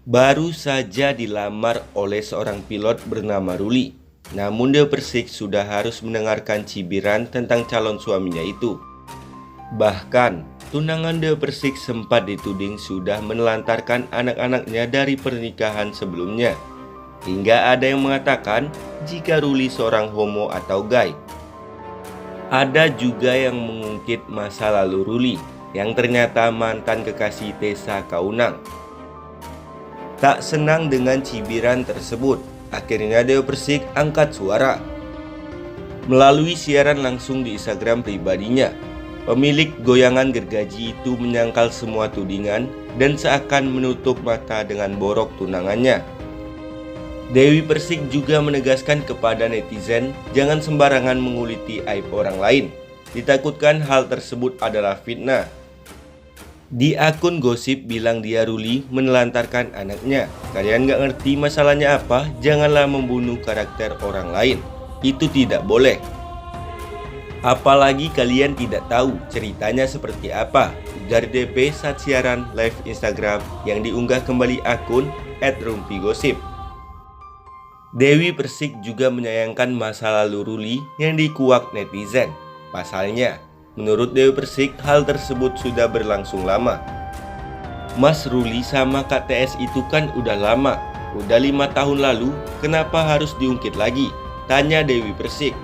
Baru saja dilamar oleh seorang pilot bernama Ruli. Namun Dewi Persik sudah harus mendengarkan cibiran tentang calon suaminya itu. Bahkan, tunangan Dewi Persik sempat dituding sudah menelantarkan anak-anaknya dari pernikahan sebelumnya. Hingga ada yang mengatakan jika Ruli seorang homo atau gay. Ada juga yang mengungkit masa lalu Ruli, yang ternyata mantan kekasih Tessa Kaunang. Tak senang dengan cibiran tersebut, akhirnya Dewi Persik angkat suara. Melalui siaran langsung di Instagram pribadinya, pemilik goyangan gergaji itu menyangkal semua tudingan dan seakan menutup mata dengan borok tunangannya. Dewi Persik juga menegaskan kepada netizen jangan sembarangan menguliti aib orang lain. Ditakutkan hal tersebut adalah fitnah. Di akun gosip bilang dia Ruli menelantarkan anaknya. Kalian gak ngerti masalahnya apa? Janganlah membunuh karakter orang lain. Itu tidak boleh. Apalagi kalian tidak tahu ceritanya seperti apa, ujar DP saat siaran live Instagram yang diunggah kembali akun @rumpigosip. Dewi Persik juga menyayangkan masa lalu Ruli yang dikuak netizen. Pasalnya, menurut Dewi Persik, hal tersebut sudah berlangsung lama. Mas Ruli sama Kak TS itu kan udah lama, udah 5 tahun lalu, kenapa harus diungkit lagi? Tanya Dewi Persik.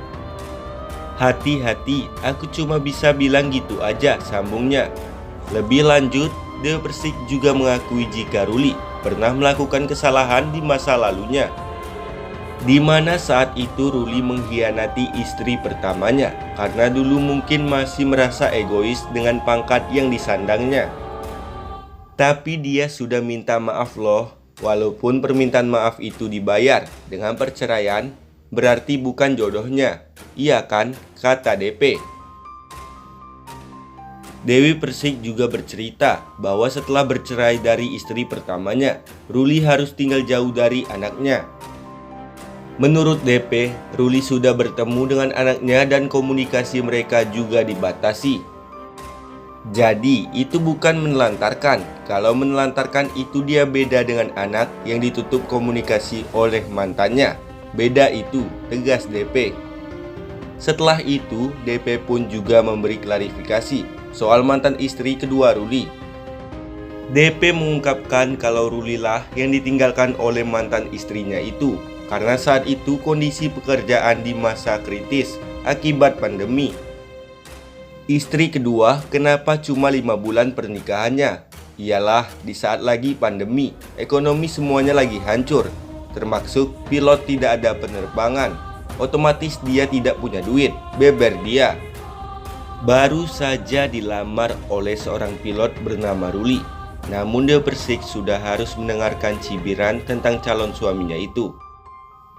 Hati-hati, aku cuma bisa bilang gitu aja, sambungnya. Lebih lanjut, Dewi Persik juga mengakui jika Ruli pernah melakukan kesalahan di masa lalunya, di mana saat itu Ruli mengkhianati istri pertamanya karena dulu mungkin masih merasa egois dengan pangkat yang disandangnya. Tapi dia sudah minta maaf loh. Walaupun permintaan maaf itu dibayar dengan perceraian, berarti bukan jodohnya. Iya kan, kata DP. Dewi Persik juga bercerita bahwa setelah bercerai dari istri pertamanya, Ruli harus tinggal jauh dari anaknya. Menurut DP, Ruli sudah bertemu dengan anaknya dan komunikasi mereka juga dibatasi. Jadi, itu bukan menelantarkan. Kalau menelantarkan itu dia beda dengan anak yang ditutup komunikasi oleh mantannya. Beda itu, tegas DP. Setelah itu, DP pun juga memberi klarifikasi soal mantan istri kedua Ruli. DP mengungkapkan kalau Ruli lah yang ditinggalkan oleh mantan istrinya itu karena saat itu kondisi pekerjaan di masa kritis akibat pandemi. Istri kedua, kenapa cuma 5 bulan pernikahannya? Iyalah, di saat lagi pandemi, ekonomi semuanya lagi hancur, termasuk pilot tidak ada penerbangan. Otomatis dia tidak punya duit, beber dia. Baru saja dilamar oleh seorang pilot bernama Ruli. Namun Dewi Persik sudah harus mendengarkan cibiran tentang calon suaminya itu.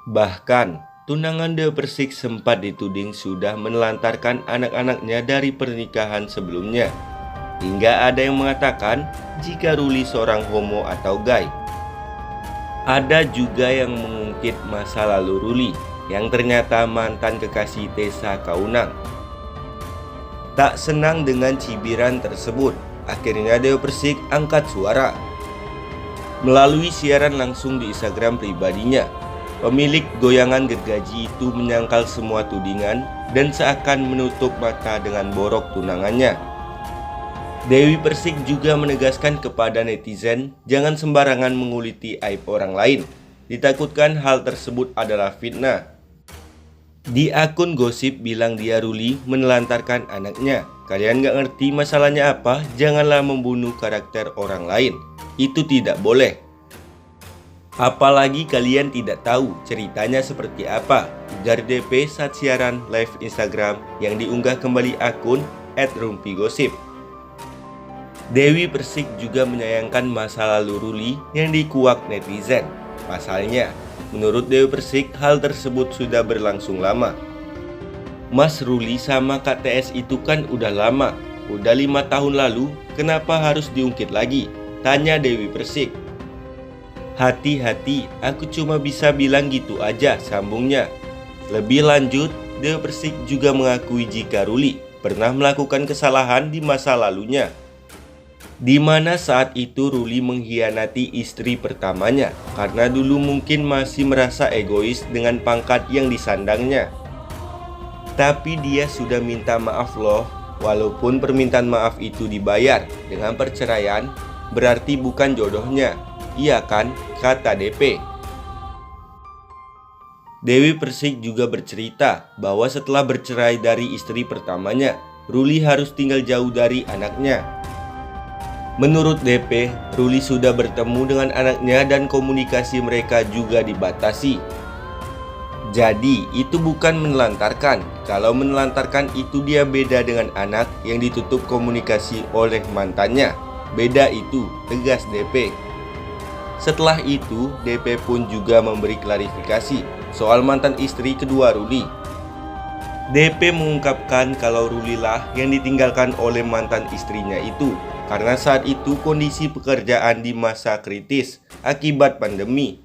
Bahkan, tunangan Dewi Persik sempat dituding sudah menelantarkan anak-anaknya dari pernikahan sebelumnya. Hingga ada yang mengatakan jika Ruli seorang homo atau gay. Ada juga yang mengungkit masa lalu Ruli, yang ternyata mantan kekasih Tessa Kaunang. Tak senang dengan cibiran tersebut, akhirnya Dewi Persik angkat suara. Melalui siaran langsung di Instagram pribadinya, pemilik goyangan gergaji itu menyangkal semua tudingan dan seakan menutup mata dengan borok tunangannya. Dewi Persik juga menegaskan kepada netizen jangan sembarangan menguliti aib orang lain. Ditakutkan hal tersebut adalah fitnah. Di akun gosip bilang dia Ruli menelantarkan anaknya. Kalian gak ngerti masalahnya apa? Janganlah membunuh karakter orang lain. Itu tidak boleh. Apalagi kalian tidak tahu ceritanya seperti apa, ujar DP saat siaran live Instagram yang diunggah kembali akun @rumpigosip. Dewi Persik juga menyayangkan masa lalu Ruli yang dikuak netizen. Pasalnya, menurut Dewi Persik, hal tersebut sudah berlangsung lama. Mas Ruli sama Kak TS itu kan udah lama, udah 5 tahun lalu, kenapa harus diungkit lagi? Tanya Dewi Persik. Hati-hati, aku cuma bisa bilang gitu aja, sambungnya. Lebih lanjut, Dewi Persik juga mengakui jika Ruli pernah melakukan kesalahan di masa lalunya, di mana saat itu Ruli mengkhianati istri pertamanya karena dulu mungkin masih merasa egois dengan pangkat yang disandangnya. Tapi dia sudah minta maaf loh. Walaupun permintaan maaf itu dibayar dengan perceraian, berarti bukan jodohnya. Iya kan, kata DP. Dewi Persik juga bercerita bahwa setelah bercerai dari istri pertamanya, Ruli harus tinggal jauh dari anaknya. Menurut DP, Ruli sudah bertemu dengan anaknya dan komunikasi mereka juga dibatasi. Jadi, itu bukan menelantarkan. Kalau menelantarkan itu dia beda dengan anak yang ditutup komunikasi oleh mantannya. Beda itu, tegas DP. Setelah itu, DP pun juga memberi klarifikasi soal mantan istri kedua Ruli. DP mengungkapkan kalau Ruli lah yang ditinggalkan oleh mantan istrinya itu karena saat itu kondisi pekerjaan di masa kritis akibat pandemi.